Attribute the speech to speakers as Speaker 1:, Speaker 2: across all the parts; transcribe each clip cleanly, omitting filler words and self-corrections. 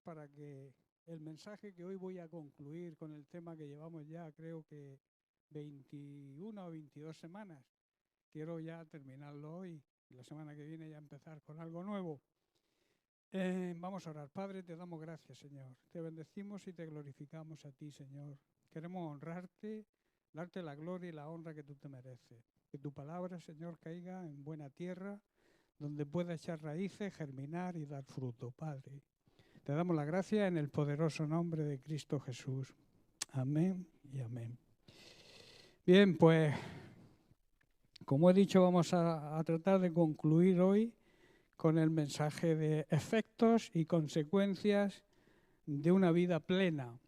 Speaker 1: para que el mensaje que hoy voy a concluir con el tema que llevamos ya, creo que 21 o 22 semanas. Quiero ya terminarlo hoy y la semana que viene ya empezar con algo nuevo. Vamos a orar. Padre, te damos gracias, Señor. Te bendecimos y te glorificamos a ti, Señor. Queremos honrarte, darte la gloria y la honra que tú te mereces. Que tu palabra, Señor, caiga en buena tierra, donde pueda echar raíces, germinar y dar fruto, Padre. Te damos la gracia en el poderoso nombre de Cristo Jesús. Amén y amén. Bien, pues, como he dicho, vamos a tratar de concluir hoy con el mensaje de efectos y consecuencias de una vida plena.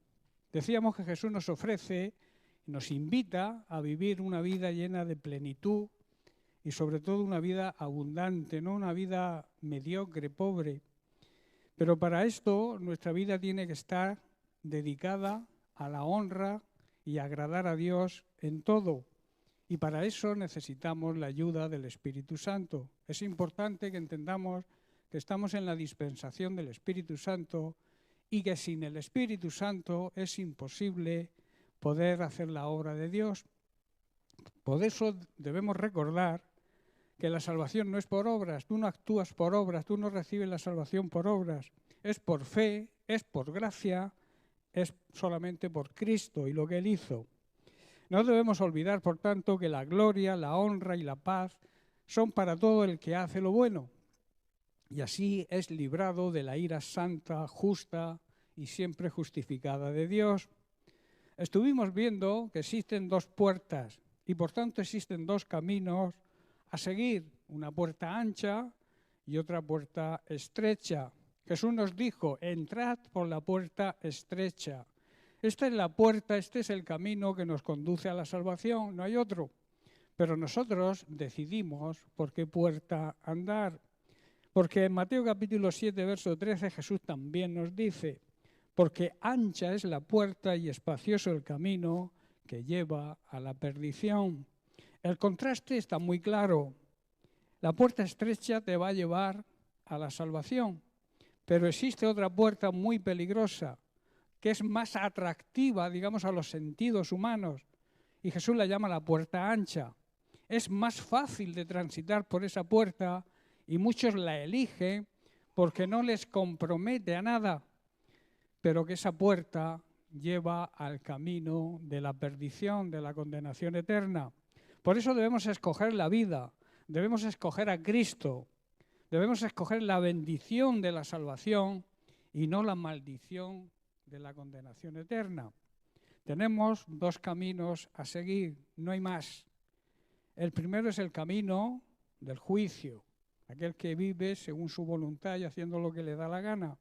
Speaker 1: Decíamos que Jesús nos ofrece, nos invita a vivir una vida llena de plenitud y sobre todo una vida abundante, no una vida mediocre, pobre. Pero para esto nuestra vida tiene que estar dedicada a la honra y agradar a Dios en todo. Y para eso necesitamos la ayuda del Espíritu Santo. Es importante que entendamos que estamos en la dispensación del Espíritu Santo y que sin el Espíritu Santo es imposible poder hacer la obra de Dios. Por eso debemos recordar que la salvación no es por obras, tú no actúas por obras, tú no recibes la salvación por obras, es por fe, es por gracia, es solamente por Cristo y lo que Él hizo. No debemos olvidar, por tanto, que la gloria, la honra y la paz son para todo el que hace lo bueno, y así es librado de la ira santa, justa y siempre justificada de Dios. Estuvimos viendo que existen dos puertas y por tanto existen dos caminos a seguir, una puerta ancha y otra puerta estrecha. Jesús nos dijo, entrad por la puerta estrecha. Esta es la puerta, este es el camino que nos conduce a la salvación, no hay otro. Pero nosotros decidimos por qué puerta andar. Porque en Mateo capítulo 7, verso 13, Jesús también nos dice, porque ancha es la puerta y espacioso el camino que lleva a la perdición. El contraste está muy claro. La puerta estrecha te va a llevar a la salvación, pero existe otra puerta muy peligrosa, que es más atractiva, digamos, a los sentidos humanos, y Jesús la llama la puerta ancha. Es más fácil de transitar por esa puerta y muchos la eligen porque no les compromete a nada, pero que esa puerta lleva al camino de la perdición, de la condenación eterna. Por eso debemos escoger la vida, debemos escoger a Cristo, debemos escoger la bendición de la salvación y no la maldición de la condenación eterna. Tenemos dos caminos a seguir, no hay más. El primero es el camino del juicio, aquel que vive según su voluntad y haciendo lo que le da la gana.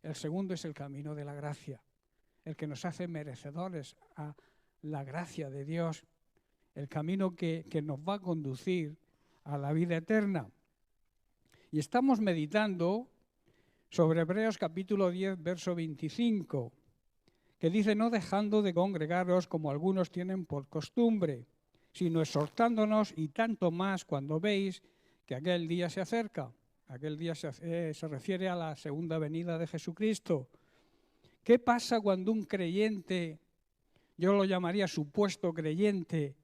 Speaker 1: El segundo es el camino de la gracia, el que nos hace merecedores a la gracia de Dios, el camino que nos va a conducir a la vida eterna. Y estamos meditando sobre Hebreos capítulo 10, verso 25, que dice, no dejando de congregaros como algunos tienen por costumbre, sino exhortándonos y tanto más cuando veis que aquel día se acerca. Aquel día se refiere a la segunda venida de Jesucristo. ¿Qué pasa cuando un creyente, yo lo llamaría supuesto creyente,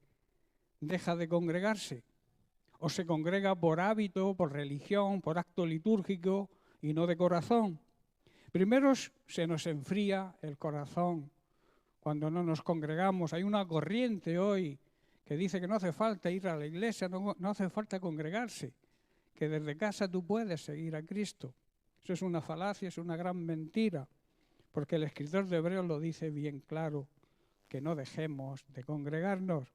Speaker 1: deja de congregarse? O se congrega por hábito, por religión, por acto litúrgico y no de corazón. Primero se nos enfría el corazón cuando no nos congregamos. Hay una corriente hoy que dice que no hace falta ir a la iglesia, no hace falta congregarse, que desde casa tú puedes seguir a Cristo. Eso es una falacia, es una gran mentira, porque el escritor de Hebreos lo dice bien claro, que no dejemos de congregarnos.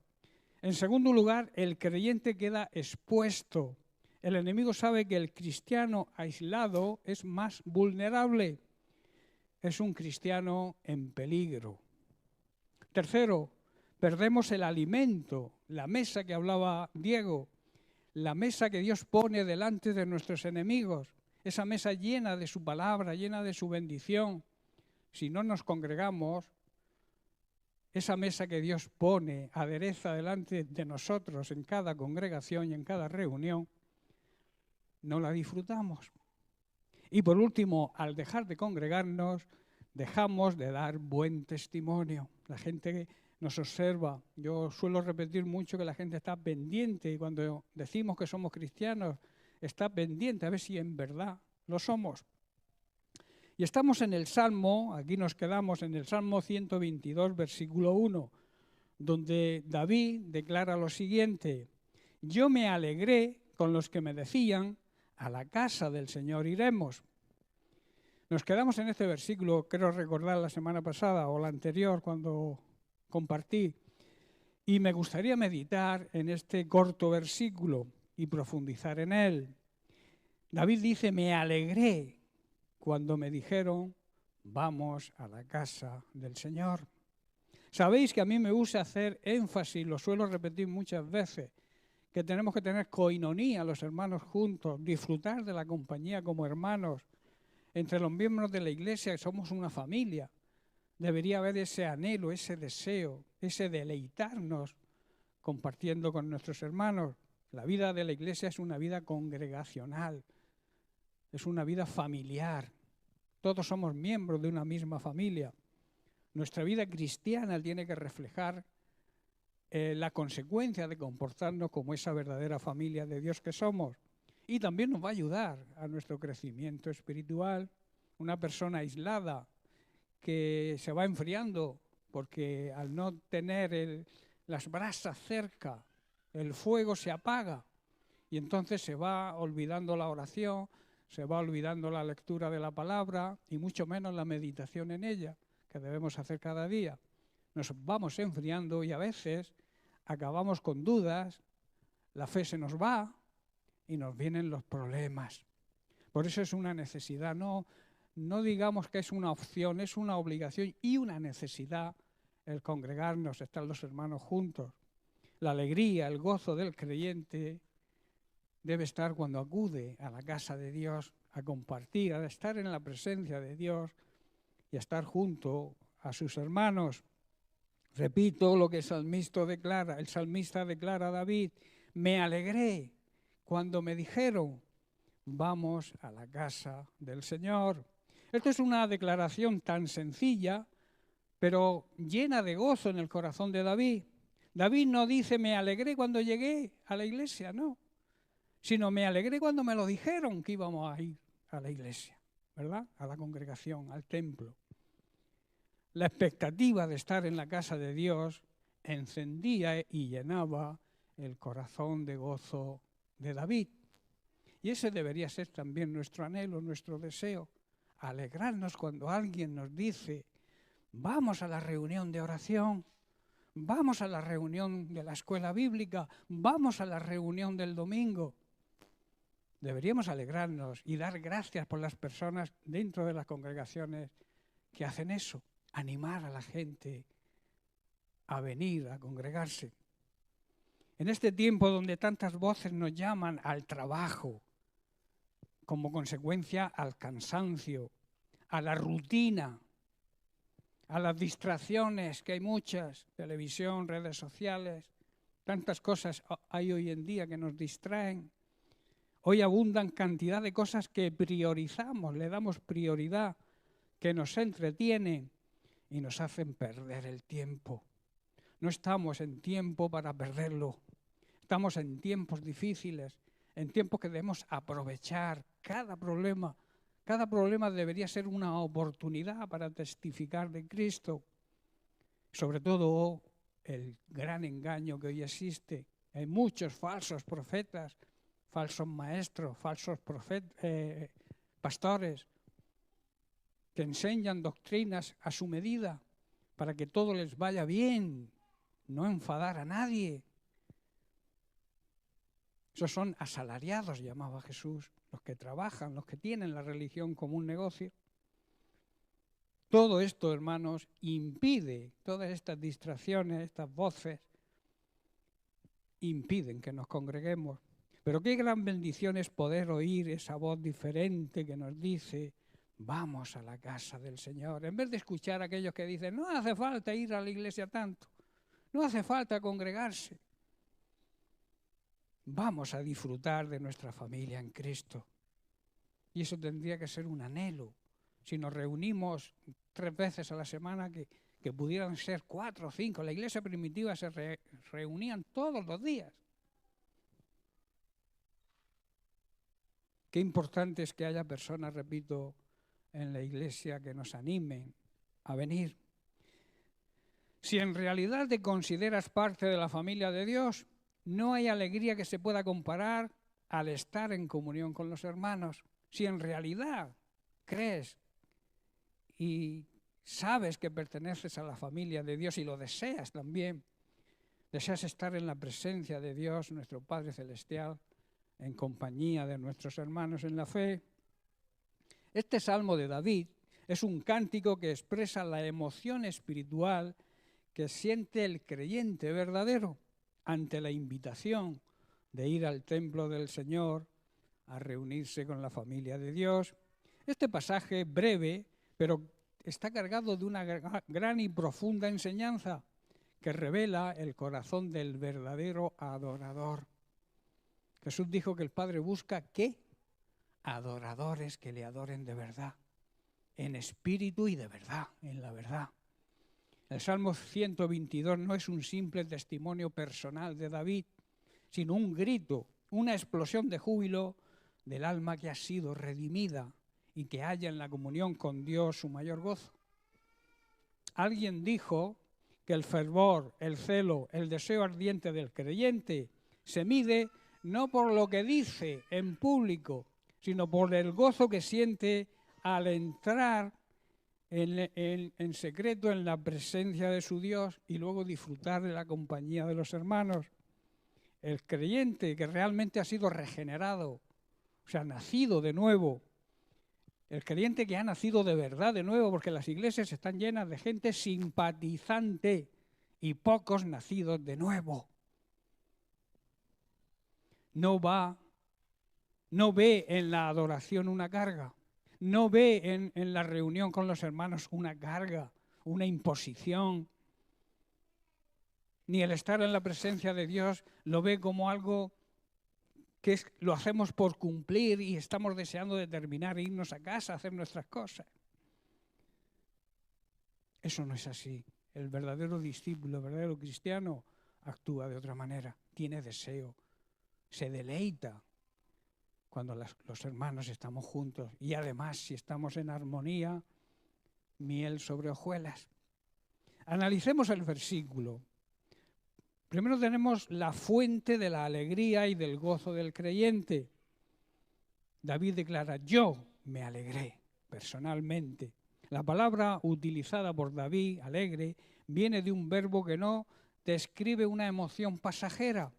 Speaker 1: En segundo lugar, el creyente queda expuesto. El enemigo sabe que el cristiano aislado es más vulnerable. Es un cristiano en peligro. Tercero, perdemos el alimento, la mesa que hablaba Diego, la mesa que Dios pone delante de nuestros enemigos, esa mesa llena de su palabra, llena de su bendición. Si no nos congregamos, esa mesa que Dios pone, adereza delante de nosotros en cada congregación y en cada reunión, no la disfrutamos. Y por último, al dejar de congregarnos, dejamos de dar buen testimonio. La gente nos observa. Yo suelo repetir mucho que la gente está pendiente y cuando decimos que somos cristianos, está pendiente a ver si en verdad lo somos. Y estamos en el Salmo, aquí nos quedamos en el Salmo 122, versículo 1, donde David declara lo siguiente: yo me alegré con los que me decían, a la casa del Señor iremos. Nos quedamos en este versículo, quiero recordar la semana pasada o la anterior cuando compartí, y me gustaría meditar en este corto versículo y profundizar en él. David dice, me alegré cuando me dijeron, vamos a la casa del Señor. Sabéis que a mí me gusta hacer énfasis, lo suelo repetir muchas veces, que tenemos que tener coinonía los hermanos juntos, disfrutar de la compañía como hermanos. Entre los miembros de la iglesia somos una familia. Debería haber ese anhelo, ese deseo, ese deleitarnos compartiendo con nuestros hermanos. La vida de la iglesia es una vida congregacional, es una vida familiar. Todos somos miembros de una misma familia. Nuestra vida cristiana tiene que reflejar la consecuencia de comportarnos como esa verdadera familia de Dios que somos. Y también nos va a ayudar a nuestro crecimiento espiritual. Una persona aislada que se va enfriando porque al no tener las brasas cerca, el fuego se apaga y entonces se va olvidando la oración, se va olvidando la lectura de la palabra y mucho menos la meditación en ella, que debemos hacer cada día. Nos vamos enfriando y a veces acabamos con dudas, la fe se nos va y nos vienen los problemas. Por eso es una necesidad, no digamos que es una opción, es una obligación y una necesidad el congregarnos, estar los hermanos juntos. La alegría, el gozo del creyente debe estar cuando acude a la casa de Dios a compartir, a estar en la presencia de Dios y a estar junto a sus hermanos. Repito lo que el salmista declara a David, me alegré cuando me dijeron, vamos a la casa del Señor. Esto es una declaración tan sencilla, pero llena de gozo en el corazón de David. David no dice, me alegré cuando llegué a la iglesia, no, sino me alegré cuando me lo dijeron que íbamos a ir a la iglesia, ¿verdad? A la congregación, al templo. La expectativa de estar en la casa de Dios encendía y llenaba el corazón de gozo de David. Y ese debería ser también nuestro anhelo, nuestro deseo, alegrarnos cuando alguien nos dice, vamos a la reunión de oración, vamos a la reunión de la escuela bíblica, vamos a la reunión del domingo. Deberíamos alegrarnos y dar gracias por las personas dentro de las congregaciones que hacen eso, animar a la gente a venir, a congregarse. En este tiempo donde tantas voces nos llaman al trabajo, como consecuencia al cansancio, a la rutina, a las distracciones, que hay muchas, televisión, redes sociales, tantas cosas hay hoy en día que nos distraen. Hoy abundan cantidad de cosas que priorizamos, le damos prioridad, que nos entretienen y nos hacen perder el tiempo. No estamos en tiempo para perderlo. Estamos en tiempos difíciles, en tiempos que debemos aprovechar cada problema. Cada problema debería ser una oportunidad para testificar de Cristo. Sobre todo el gran engaño que hoy existe. Hay muchos falsos profetas, falsos maestros, falsos pastores que enseñan doctrinas a su medida para que todo les vaya bien, no enfadar a nadie. Esos son asalariados, llamaba Jesús, los que trabajan, los que tienen la religión como un negocio. Todo esto, hermanos, impide, todas estas distracciones, estas voces, impiden que nos congreguemos. Pero qué gran bendición es poder oír esa voz diferente que nos dice, vamos a la casa del Señor. En vez de escuchar a aquellos que dicen, no hace falta ir a la iglesia tanto, no hace falta congregarse. Vamos a disfrutar de nuestra familia en Cristo. Y eso tendría que ser un anhelo. Si nos reunimos 3 veces a la semana, que pudieran ser 4 o 5. La iglesia primitiva se reunían todos los días. Qué importante es que haya personas, repito, en la iglesia que nos animen a venir. Si en realidad te consideras parte de la familia de Dios, no hay alegría que se pueda comparar al estar en comunión con los hermanos. Si en realidad crees y sabes que perteneces a la familia de Dios y lo deseas también, deseas estar en la presencia de Dios, nuestro Padre Celestial, en compañía de nuestros hermanos en la fe. Este Salmo de David es un cántico que expresa la emoción espiritual que siente el creyente verdadero ante la invitación de ir al templo del Señor a reunirse con la familia de Dios. Este pasaje breve, pero está cargado de una gran y profunda enseñanza que revela el corazón del verdadero adorador. Jesús dijo que el Padre busca ¿qué? Adoradores que le adoren de verdad, en espíritu y de verdad, en la verdad. El Salmo 122 no es un simple testimonio personal de David, sino un grito, una explosión de júbilo del alma que ha sido redimida y que halla en la comunión con Dios su mayor gozo. Alguien dijo que el fervor, el celo, el deseo ardiente del creyente se mide no por lo que dice en público, sino por el gozo que siente al entrar en secreto en la presencia de su Dios y luego disfrutar de la compañía de los hermanos. El creyente que realmente ha sido regenerado, o sea, nacido de nuevo, el creyente que ha nacido de verdad de nuevo, porque las iglesias están llenas de gente simpatizante y pocos nacidos de nuevo. No ve en la adoración una carga, no ve en la reunión con los hermanos una carga, una imposición, ni el estar en la presencia de Dios lo ve como algo que lo hacemos por cumplir y estamos deseando de terminar e irnos a casa a hacer nuestras cosas. Eso no es así. El verdadero discípulo, el verdadero cristiano actúa de otra manera, tiene deseo, se deleita cuando los hermanos estamos juntos y además si estamos en armonía, miel sobre hojuelas. Analicemos el versículo. Primero tenemos la fuente de la alegría y del gozo del creyente. David declara, yo me alegré personalmente. La palabra utilizada por David, alegre, viene de un verbo que no describe una emoción pasajera,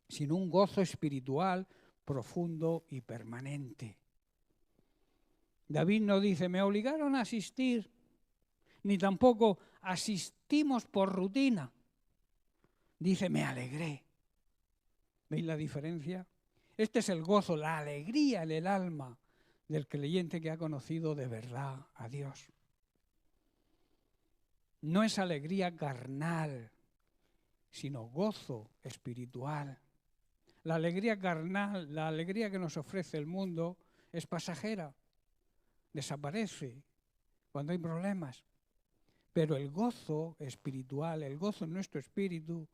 Speaker 1: sino un gozo espiritual profundo y permanente. David no dice, me obligaron a asistir, ni tampoco asistimos por rutina. Dice, me alegré. ¿Veis la diferencia? Este es el gozo, la alegría en el alma del creyente que ha conocido de verdad a Dios. No es alegría carnal, sino gozo espiritual. La alegría carnal, la alegría que nos ofrece el mundo es pasajera, desaparece cuando hay problemas. Pero el gozo espiritual, el gozo en nuestro espíritu,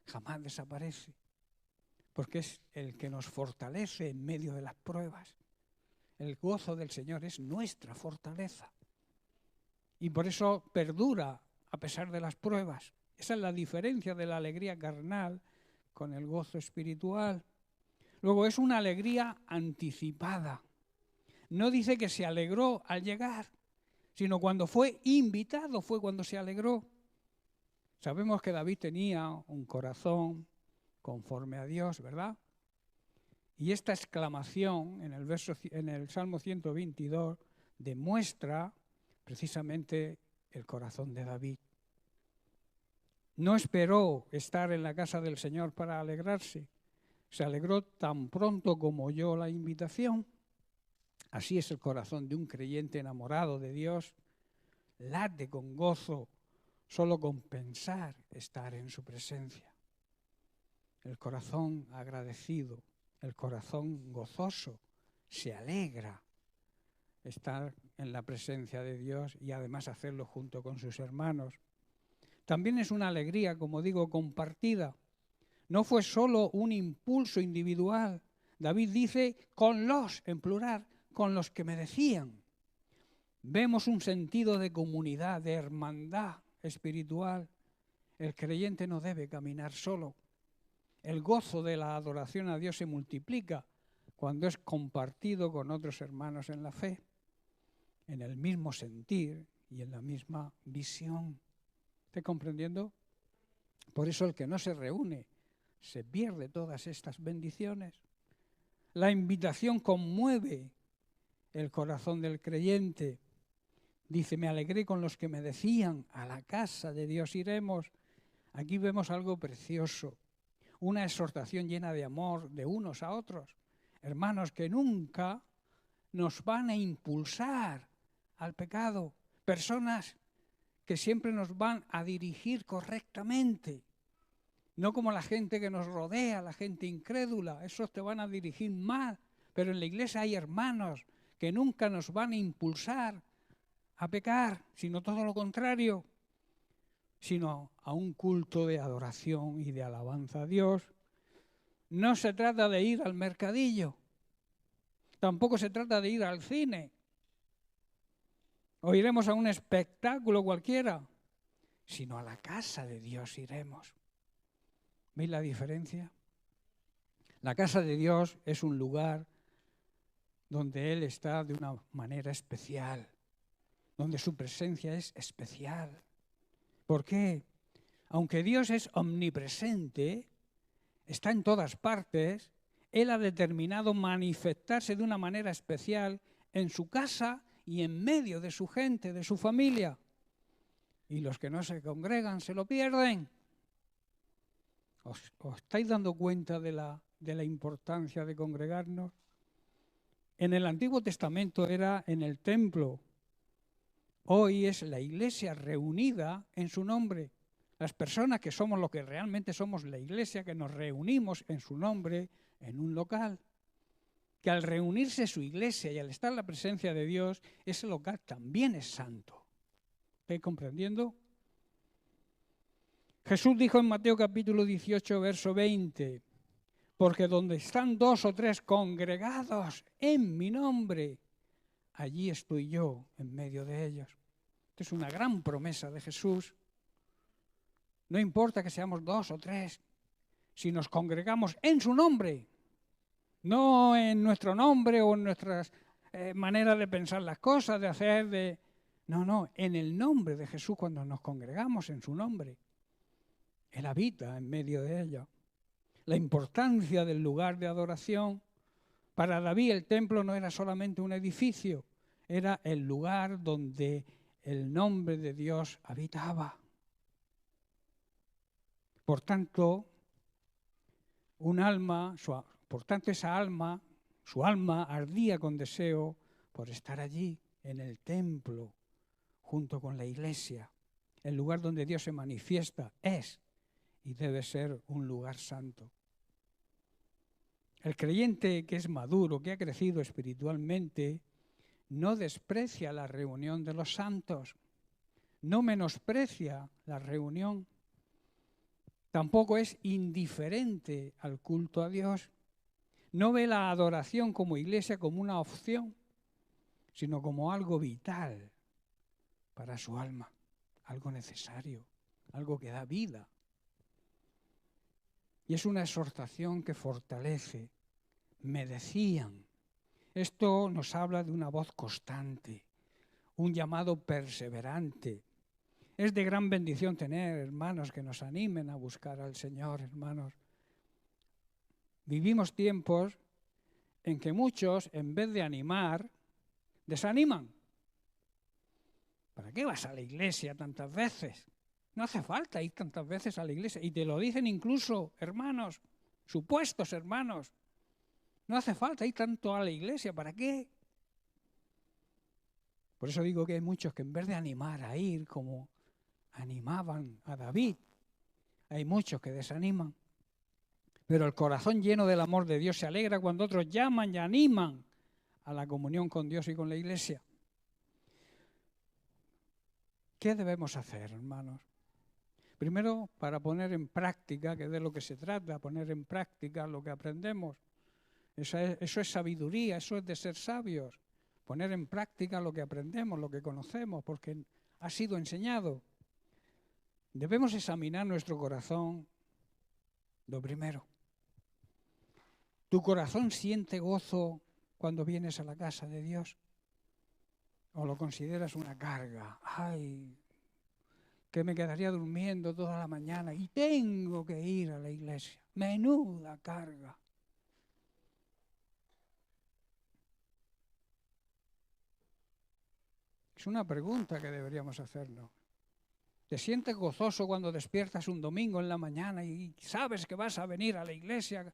Speaker 1: jamás desaparece, porque es el que nos fortalece en medio de las pruebas. El gozo del Señor es nuestra fortaleza y por eso perdura a pesar de las pruebas. Esa es la diferencia de la alegría carnal con el gozo espiritual. Luego es una alegría anticipada. No dice que se alegró al llegar, sino cuando fue invitado fue cuando se alegró. Sabemos que David tenía un corazón conforme a Dios, ¿verdad? Y esta exclamación en el Salmo 122 demuestra precisamente el corazón de David. No esperó estar en la casa del Señor para alegrarse. Se alegró tan pronto como oyó la invitación. Así es el corazón de un creyente enamorado de Dios. Late con gozo solo con pensar estar en su presencia. El corazón agradecido, el corazón gozoso, se alegra estar en la presencia de Dios y además hacerlo junto con sus hermanos. También es una alegría, como digo, compartida. No fue solo un impulso individual. David dice con los, en plural, con los que me decían. Vemos un sentido de comunidad, de hermandad espiritual. El creyente no debe caminar solo. El gozo de la adoración a Dios se multiplica cuando es compartido con otros hermanos en la fe, en el mismo sentir y en la misma visión. ¿Está comprendiendo? Por eso el que no se reúne se pierde todas estas bendiciones. La invitación conmueve el corazón del creyente. Dice, me alegré con los que me decían, a la casa de Dios iremos. Aquí vemos algo precioso, una exhortación llena de amor de unos a otros. Hermanos que nunca nos van a impulsar al pecado. Personas que siempre nos van a dirigir correctamente. No como la gente que nos rodea, la gente incrédula. Esos te van a dirigir mal. Pero en la iglesia hay hermanos que nunca nos van a impulsar a pecar, sino todo lo contrario, sino a un culto de adoración y de alabanza a Dios. No se trata de ir al mercadillo, tampoco se trata de ir al cine, o iremos a un espectáculo cualquiera, sino a la casa de Dios iremos. ¿Veis la diferencia? La casa de Dios es un lugar donde Él está de una manera especial, donde su presencia es especial. ¿Por qué? Aunque Dios es omnipresente, está en todas partes, Él ha determinado manifestarse de una manera especial en su casa y en medio de su gente, de su familia. Y los que no se congregan se lo pierden. ¿Os estáis dando cuenta de la importancia de congregarnos? En el Antiguo Testamento era en el templo. Hoy es la iglesia reunida en su nombre. Las personas que somos lo que realmente somos la iglesia, que nos reunimos en su nombre en un local. Que al reunirse su iglesia y al estar en la presencia de Dios, ese local también es santo. ¿Estáis comprendiendo? Jesús dijo en Mateo capítulo 18, verso 20, porque donde están 2 o 3 congregados en mi nombre, allí estoy yo en medio de ellos. Esta es una gran promesa de Jesús. No importa que seamos 2 o 3, si nos congregamos en su nombre, no en nuestro nombre o en nuestras maneras de pensar las cosas, de hacer, No, en el nombre de Jesús, cuando nos congregamos en su nombre, Él habita en medio de ellos. La importancia del lugar de adoración. Para David el templo no era solamente un edificio, era el lugar donde el nombre de Dios habitaba. Por tanto, su alma ardía con deseo por estar allí, en el templo, junto con la iglesia. El lugar donde Dios se manifiesta es y debe ser un lugar santo. El creyente que es maduro, que ha crecido espiritualmente, no desprecia la reunión de los santos, no menosprecia la reunión, tampoco es indiferente al culto a Dios, no ve la adoración como iglesia como una opción, sino como algo vital para su alma, algo necesario, algo que da vida. Y es una exhortación que fortalece. Me decían. Esto nos habla de una voz constante, un llamado perseverante. Es de gran bendición tener hermanos que nos animen a buscar al Señor, hermanos. Vivimos tiempos en que muchos, en vez de animar, desaniman. ¿Para qué vas a la iglesia tantas veces? No hace falta ir tantas veces a la iglesia. Y te lo dicen incluso hermanos, supuestos hermanos. No hace falta ir tanto a la iglesia. ¿Para qué? Por eso digo que hay muchos que en vez de animar a ir como animaban a David, hay muchos que desaniman. Pero el corazón lleno del amor de Dios se alegra cuando otros llaman y animan a la comunión con Dios y con la Iglesia. ¿Qué debemos hacer, hermanos? Primero, para poner en práctica, que es de lo que se trata, poner en práctica lo que aprendemos. Eso es sabiduría, eso es de ser sabios. Poner en práctica lo que aprendemos, lo que conocemos, porque ha sido enseñado. Debemos examinar nuestro corazón, lo primero. ¿Tu corazón siente gozo cuando vienes a la casa de Dios? ¿O lo consideras una carga? ¡Ay! Que me quedaría durmiendo toda la mañana y tengo que ir a la iglesia. Menuda carga. Es una pregunta que deberíamos hacernos. ¿Te sientes gozoso cuando despiertas un domingo en la mañana y sabes que vas a venir a la iglesia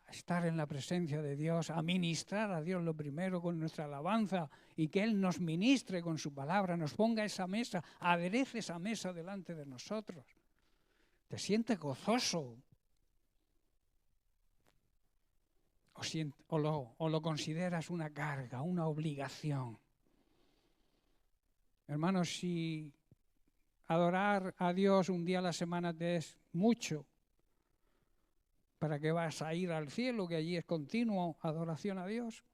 Speaker 1: a estar en la presencia de Dios, a ministrar a Dios lo primero con nuestra alabanza y que Él nos ministre con su palabra, nos ponga esa mesa, aderece esa mesa delante de nosotros? ¿Te sientes gozoso? ¿O lo consideras una carga, una obligación? Hermanos, si adorar a Dios un día a la semana te es mucho, ¿para qué vas a ir al cielo, que allí es continuo adoración a Dios?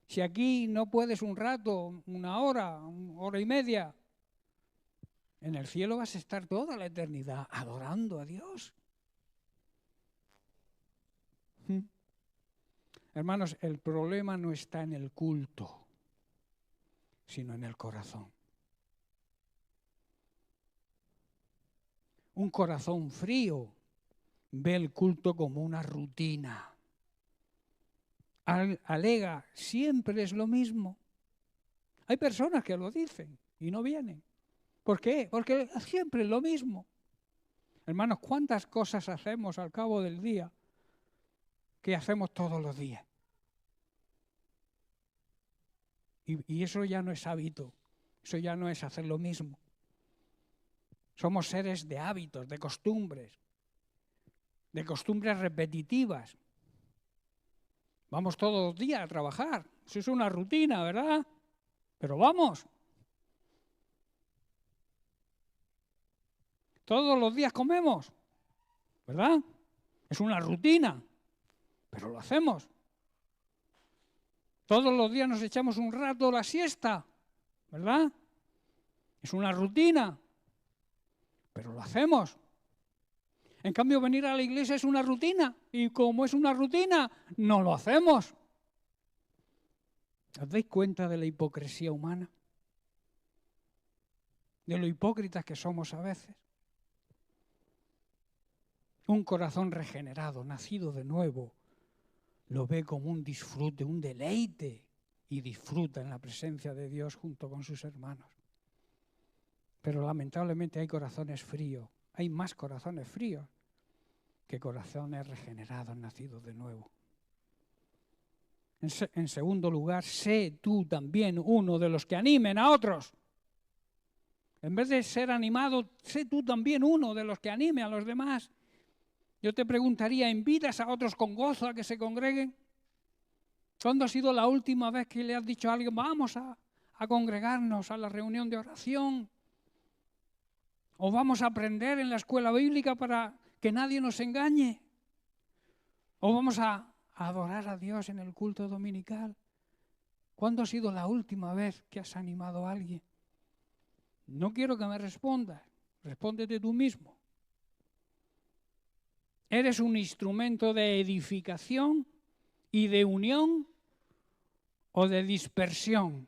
Speaker 1: Si aquí no puedes un rato, una hora y media, en el cielo vas a estar toda la eternidad adorando a Dios. Hermanos, el problema no está en el culto, sino en el corazón. Un corazón frío ve el culto como una rutina. Alega, siempre es lo mismo. Hay personas que lo dicen y no vienen. ¿Por qué? Porque siempre es lo mismo. Hermanos, ¿cuántas cosas hacemos al cabo del día que hacemos todos los días? Y eso ya no es hábito, eso ya no es hacer lo mismo. Somos seres de hábitos, de costumbres repetitivas. Vamos todos los días a trabajar, eso es una rutina, ¿verdad? Pero vamos. Todos los días comemos, ¿verdad? Es una rutina, pero lo hacemos. Todos los días nos echamos un rato la siesta, ¿verdad? Es una rutina, pero lo hacemos. En cambio, venir a la iglesia es una rutina, y como es una rutina, no lo hacemos. ¿Os dais cuenta de la hipocresía humana? De lo hipócritas que somos a veces. Un corazón regenerado, nacido de nuevo, lo ve como un disfrute, un deleite, y disfruta en la presencia de Dios junto con sus hermanos. Pero lamentablemente hay corazones fríos, hay más corazones fríos que corazones regenerados, nacidos de nuevo. En segundo lugar, sé tú también uno de los que animen a otros. En vez de ser animado, sé tú también uno de los que anime a los demás. Yo te preguntaría, ¿invitas a otros con gozo a que se congreguen? ¿Cuándo ha sido la última vez que le has dicho a alguien, vamos a congregarnos a la reunión de oración? ¿O vamos a aprender en la escuela bíblica para que nadie nos engañe? ¿O vamos a adorar a Dios en el culto dominical? ¿Cuándo ha sido la última vez que has animado a alguien? No quiero que me respondas, respóndete tú mismo. ¿Eres un instrumento de edificación y de unión o de dispersión?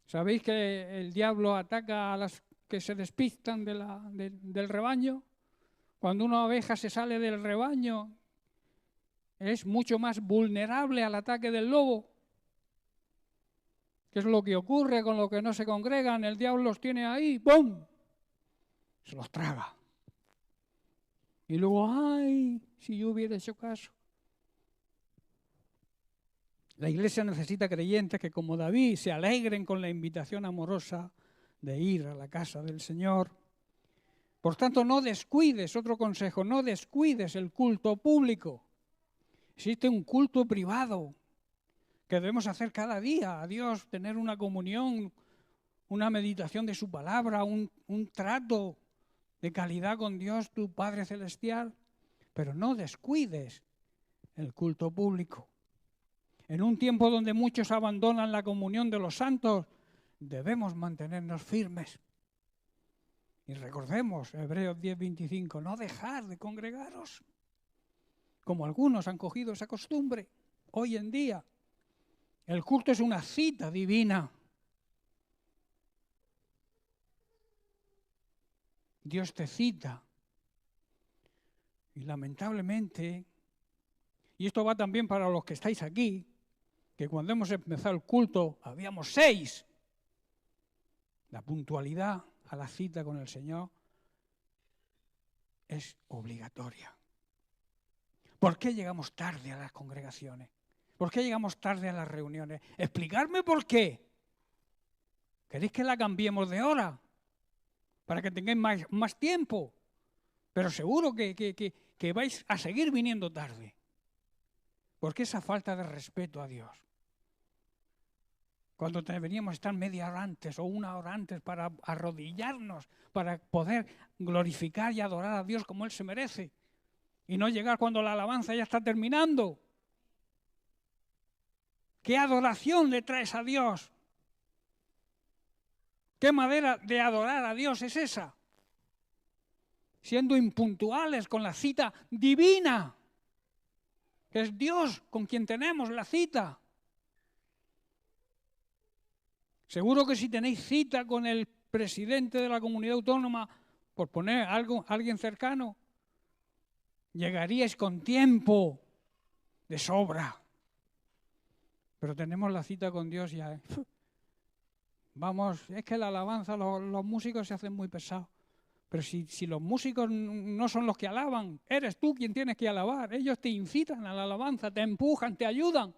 Speaker 1: ¿Sabéis que el diablo ataca a las que se despistan del rebaño? Cuando una oveja se sale del rebaño, es mucho más vulnerable al ataque del lobo. ¿Qué es lo que ocurre con los que no se congregan? El diablo los tiene ahí, ¡pum!, se los traga. Y luego, ¡ay!, si yo hubiera hecho caso. La iglesia necesita creyentes que, como David, se alegren con la invitación amorosa de ir a la casa del Señor. Por tanto, no descuides, otro consejo, no descuides el culto público. Existe un culto privado que debemos hacer cada día a Dios, tener una comunión, una meditación de su palabra, un trato de calidad con Dios, tu Padre Celestial. Pero no descuides el culto público. En un tiempo donde muchos abandonan la comunión de los santos, debemos mantenernos firmes. Y recordemos, Hebreos 10:25, no dejar de congregaros, como algunos han cogido esa costumbre hoy en día. El culto es una cita divina. Dios te cita. Y lamentablemente, y esto va también para los que estáis aquí, que cuando hemos empezado el culto habíamos 6. La puntualidad a la cita con el Señor es obligatoria. ¿Por qué llegamos tarde a las congregaciones? ¿Por qué llegamos tarde a las reuniones? Explicarme por qué. ¿Queréis que la cambiemos de hora? Para que tengáis más tiempo. Pero seguro que vais a seguir viniendo tarde. Porque esa falta de respeto a Dios. Cuando deberíamos estar media hora antes o una hora antes para arrodillarnos, para poder glorificar y adorar a Dios como Él se merece. Y no llegar cuando la alabanza ya está terminando. ¿Qué adoración le traes a Dios? ¿Qué manera de adorar a Dios es esa? Siendo impuntuales con la cita divina. Es Dios con quien tenemos la cita. Seguro que si tenéis cita con el presidente de la comunidad autónoma, por poner alguien cercano, llegaríais con tiempo de sobra. Pero tenemos la cita con Dios ya. Vamos, es que la alabanza, los músicos se hacen muy pesados. Pero si los músicos no son los que alaban, eres tú quien tienes que alabar. Ellos te incitan a la alabanza, te empujan, te ayudan.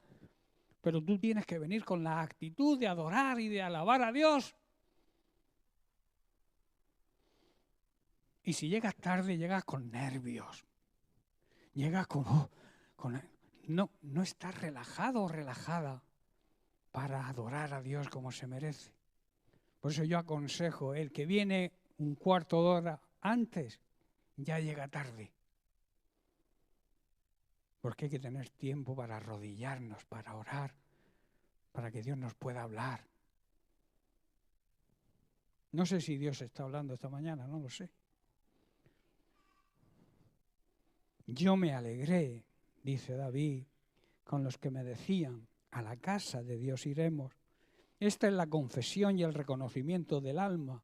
Speaker 1: Pero tú tienes que venir con la actitud de adorar y de alabar a Dios. Y si llegas tarde, llegas con nervios. Llegas no estás relajado o relajada para adorar a Dios como se merece. Por eso yo aconsejo, el que viene un cuarto de hora antes, ya llega tarde. Porque hay que tener tiempo para arrodillarnos, para orar, para que Dios nos pueda hablar. No sé si Dios está hablando esta mañana, no lo sé. Yo me alegré, dice David, con los que me decían, a la casa de Dios iremos. Esta es la confesión y el reconocimiento del alma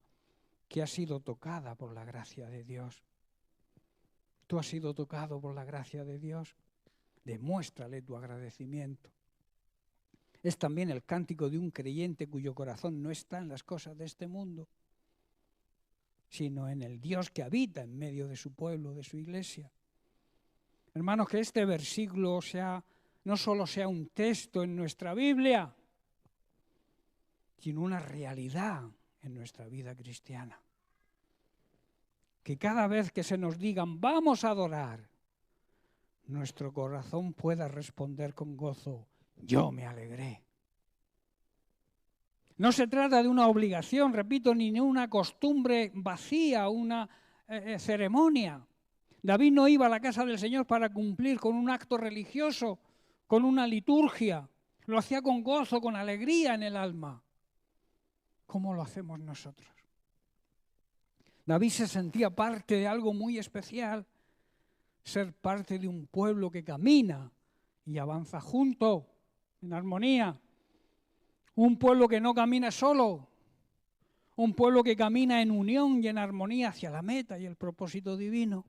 Speaker 1: que ha sido tocada por la gracia de Dios. ¿Tú has sido tocado por la gracia de Dios? Demuéstrale tu agradecimiento. Es también el cántico de un creyente cuyo corazón no está en las cosas de este mundo, sino en el Dios que habita en medio de su pueblo, de su iglesia. Hermanos, que este versículo no solo sea un texto en nuestra Biblia, sino una realidad en nuestra vida cristiana. Que cada vez que se nos digan, vamos a adorar, nuestro corazón pueda responder con gozo, yo me alegré. No se trata de una obligación, repito, ni de una costumbre vacía, una ceremonia. David no iba a la casa del Señor para cumplir con un acto religioso, con una liturgia. Lo hacía con gozo, con alegría en el alma. ¿Cómo lo hacemos nosotros? David se sentía parte de algo muy especial, ser parte de un pueblo que camina y avanza junto, en armonía. Un pueblo que no camina solo, un pueblo que camina en unión y en armonía hacia la meta y el propósito divino.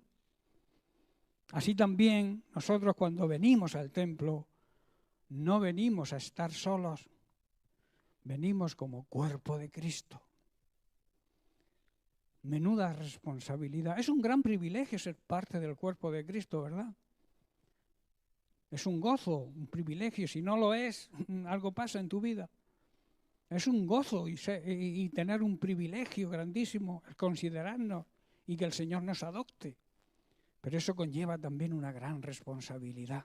Speaker 1: Así también nosotros cuando venimos al templo, no venimos a estar solos, venimos como cuerpo de Cristo. Menuda responsabilidad. Es un gran privilegio ser parte del cuerpo de Cristo, ¿verdad? Es un gozo, un privilegio. Si no lo es, algo pasa en tu vida. Es un gozo y tener un privilegio grandísimo, el considerarnos y que el Señor nos adopte. Pero eso conlleva también una gran responsabilidad.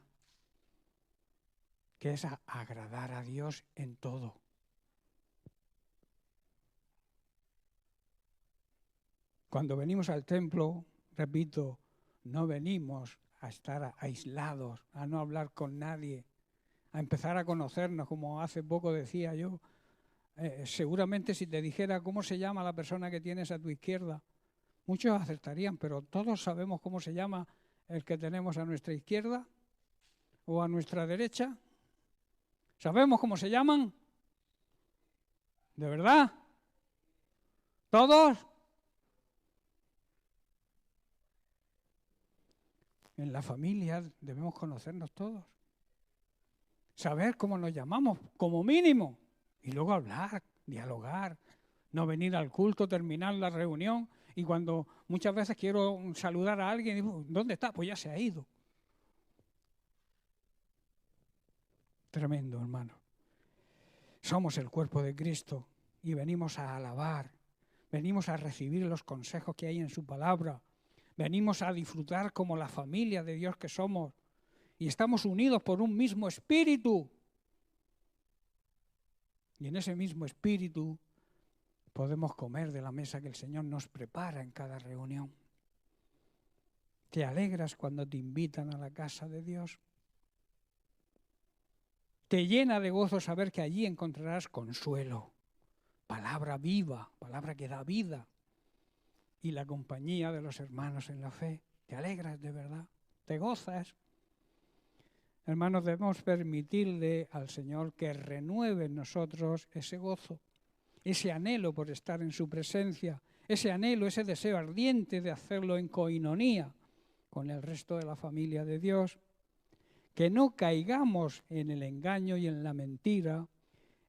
Speaker 1: que es agradar a Dios en todo. Cuando venimos al templo, repito, no venimos a estar aislados, a no hablar con nadie, a empezar a conocernos, como hace poco decía yo. Seguramente si te dijera cómo se llama la persona que tienes a tu izquierda, muchos acertarían, pero todos sabemos cómo se llama el que tenemos a nuestra izquierda o a nuestra derecha. ¿Sabemos cómo se llaman? ¿De verdad? ¿Todos? En la familia debemos conocernos todos. Saber cómo nos llamamos, como mínimo. Y luego hablar, dialogar. No venir al culto, terminar la reunión. Y cuando muchas veces quiero saludar a alguien, digo, ¿dónde está? Pues ya se ha ido. Tremendo, hermano. Somos el cuerpo de Cristo y venimos a alabar. Venimos a recibir los consejos que hay en su palabra. Venimos a disfrutar como la familia de Dios que somos. Y estamos unidos por un mismo espíritu. Y en ese mismo espíritu podemos comer de la mesa que el Señor nos prepara en cada reunión. ¿Te alegras cuando te invitan a la casa de Dios? Te llena de gozo saber que allí encontrarás consuelo, palabra viva, palabra que da vida, y la compañía de los hermanos en la fe. ¿Te alegras de verdad? ¿Te gozas? Hermanos, debemos permitirle al Señor que renueve en nosotros ese gozo, ese anhelo por estar en su presencia, ese anhelo, ese deseo ardiente de hacerlo en coinonía con el resto de la familia de Dios. Que no caigamos en el engaño y en la mentira,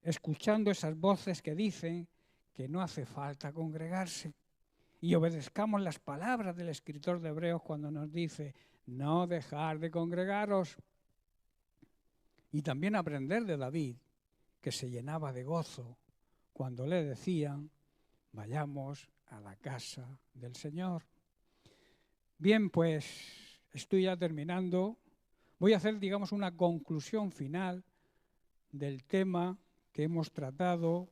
Speaker 1: escuchando esas voces que dicen que no hace falta congregarse. Y obedezcamos las palabras del escritor de Hebreos cuando nos dice, no dejar de congregaros. Y también aprender de David, que se llenaba de gozo cuando le decían, vayamos a la casa del Señor. Bien, pues estoy ya terminando. Voy a hacer, digamos, una conclusión final del tema que hemos tratado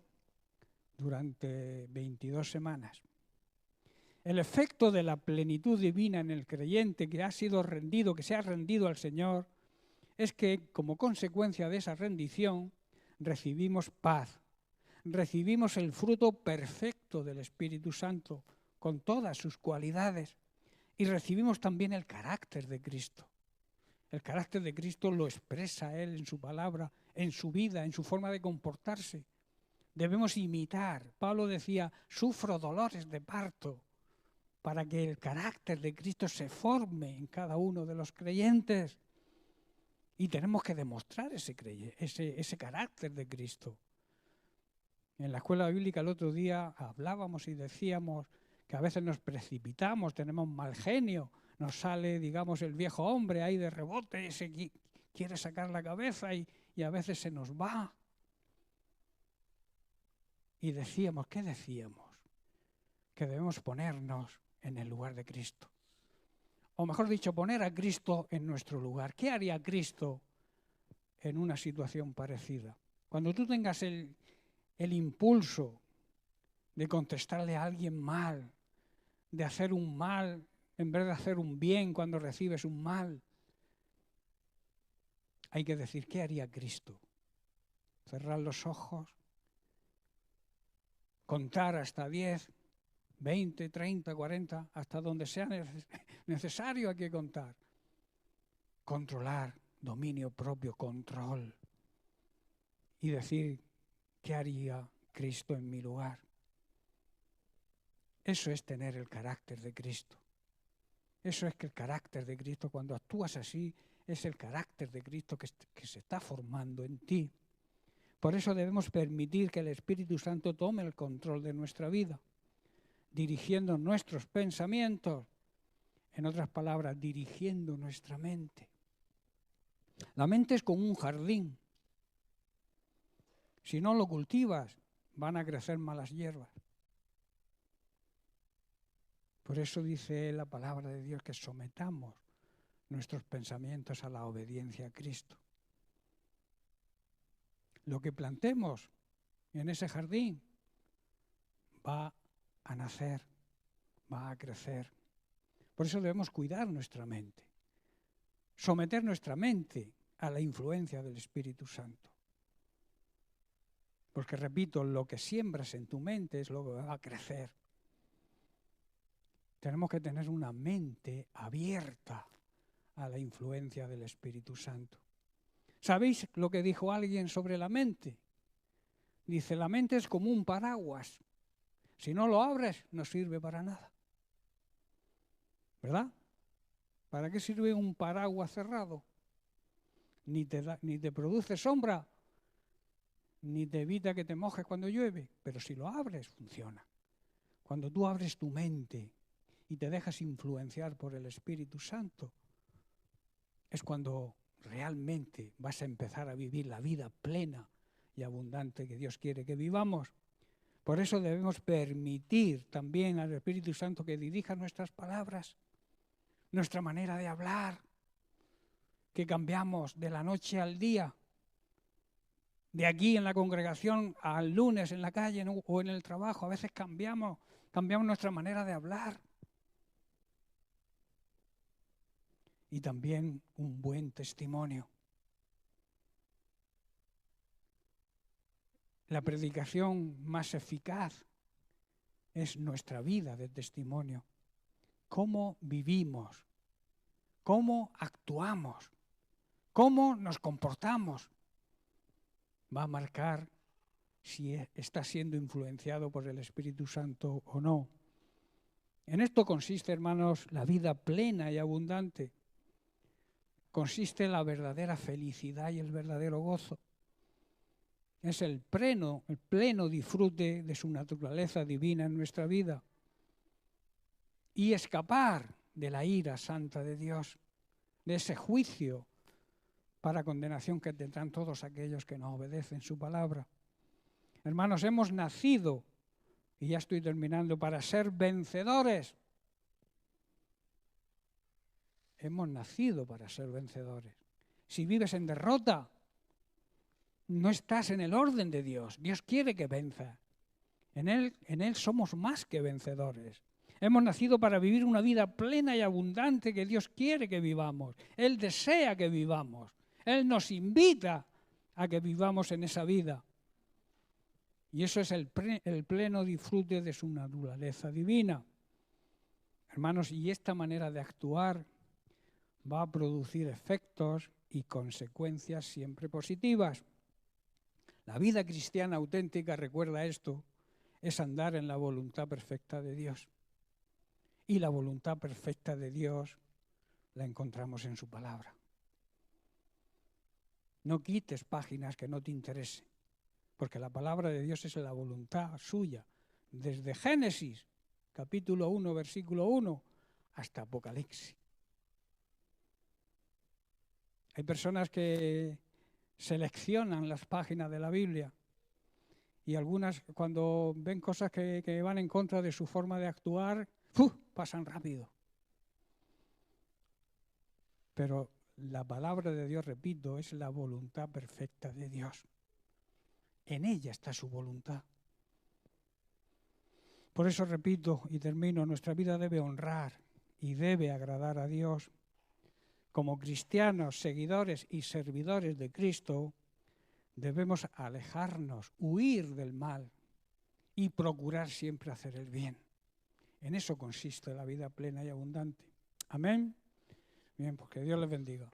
Speaker 1: durante 22 semanas. El efecto de la plenitud divina en el creyente que se ha rendido al Señor, es que, como consecuencia de esa rendición, recibimos paz, recibimos el fruto perfecto del Espíritu Santo, con todas sus cualidades, y recibimos también el carácter de Cristo. El carácter de Cristo lo expresa Él en su palabra, en su vida, en su forma de comportarse. Debemos imitar. Pablo decía, sufro dolores de parto, para que el carácter de Cristo se forme en cada uno de los creyentes. Y tenemos que demostrar ese carácter de Cristo. En la escuela bíblica el otro día hablábamos y decíamos que a veces nos precipitamos, tenemos mal genio, nos sale, digamos, el viejo hombre ahí de rebote, se quiere sacar la cabeza y a veces se nos va. Y decíamos, ¿qué decíamos? Que debemos ponernos en el lugar de Cristo. O mejor dicho, poner a Cristo en nuestro lugar. ¿Qué haría Cristo en una situación parecida? Cuando tú tengas el impulso de contestarle a alguien mal, de hacer un mal en vez de hacer un bien cuando recibes un mal, hay que decir, ¿qué haría Cristo? Cerrar los ojos, contar hasta 10, 20, 30, 40, hasta donde sea necesario hay que contar. Controlar, dominio propio, control. Y decir, ¿qué haría Cristo en mi lugar? Eso es tener el carácter de Cristo. Eso es que el carácter de Cristo, cuando actúas así, es el carácter de Cristo que se está formando en ti. Por eso debemos permitir que el Espíritu Santo tome el control de nuestra vida, dirigiendo nuestros pensamientos, en otras palabras, dirigiendo nuestra mente. La mente es como un jardín. Si no lo cultivas, van a crecer malas hierbas. Por eso dice la palabra de Dios que sometamos nuestros pensamientos a la obediencia a Cristo. lo que plantemos en ese jardín va a nacer, va a crecer. Por eso debemos cuidar nuestra mente, someter nuestra mente a la influencia del Espíritu Santo. Porque, repito, lo que siembras en tu mente es lo que va a crecer. Tenemos que tener una mente abierta a la influencia del Espíritu Santo. ¿Sabéis lo que dijo alguien sobre la mente? Dice, la mente es como un paraguas. Si no lo abres, no sirve para nada. ¿Verdad? ¿Para qué sirve un paraguas cerrado? Ni te produce sombra, ni te evita que te mojes cuando llueve, pero si lo abres, funciona. Cuando tú abres tu mente y te dejas influenciar por el Espíritu Santo, es cuando realmente vas a empezar a vivir la vida plena y abundante que Dios quiere que vivamos. Por eso debemos permitir también al Espíritu Santo que dirija nuestras palabras, nuestra manera de hablar, que cambiamos de la noche al día, de aquí en la congregación al lunes en la calle o en el trabajo. A veces cambiamos nuestra manera de hablar. Y también un buen testimonio. La predicación más eficaz es nuestra vida de testimonio. Cómo vivimos, cómo actuamos, cómo nos comportamos, va a marcar si está siendo influenciado por el Espíritu Santo o no. En esto consiste, hermanos, la vida plena y abundante. Consiste en la verdadera felicidad y el verdadero gozo. Es el pleno disfrute de su naturaleza divina en nuestra vida. Y escapar de la ira santa de Dios, de ese juicio para condenación que tendrán todos aquellos que no obedecen su palabra. Hermanos, hemos nacido, y ya estoy terminando, para ser vencedores. Hemos nacido para ser vencedores. Si vives en derrota, no estás en el orden de Dios. Dios quiere que venza. En Él somos más que vencedores. Hemos nacido para vivir una vida plena y abundante que Dios quiere que vivamos. Él desea que vivamos. Él nos invita a que vivamos en esa vida. Y eso es el pleno disfrute de su naturaleza divina. Hermanos, y esta manera de actuar va a producir efectos y consecuencias siempre positivas. La vida cristiana auténtica, recuerda esto, es andar en la voluntad perfecta de Dios. Y la voluntad perfecta de Dios la encontramos en su palabra. No quites páginas que no te interesen, porque la palabra de Dios es la voluntad suya, desde Génesis, capítulo 1, versículo 1, hasta Apocalipsis. Hay personas que seleccionan las páginas de la Biblia y algunas, cuando ven cosas que van en contra de su forma de actuar, pasan rápido. Pero la palabra de Dios, repito, es la voluntad perfecta de Dios. En ella está su voluntad. Por eso repito y termino, nuestra vida debe honrar y debe agradar a Dios. Como cristianos, seguidores y servidores de Cristo, debemos alejarnos, huir del mal y procurar siempre hacer el bien. En eso consiste la vida plena y abundante. Amén. Bien, pues que Dios les bendiga.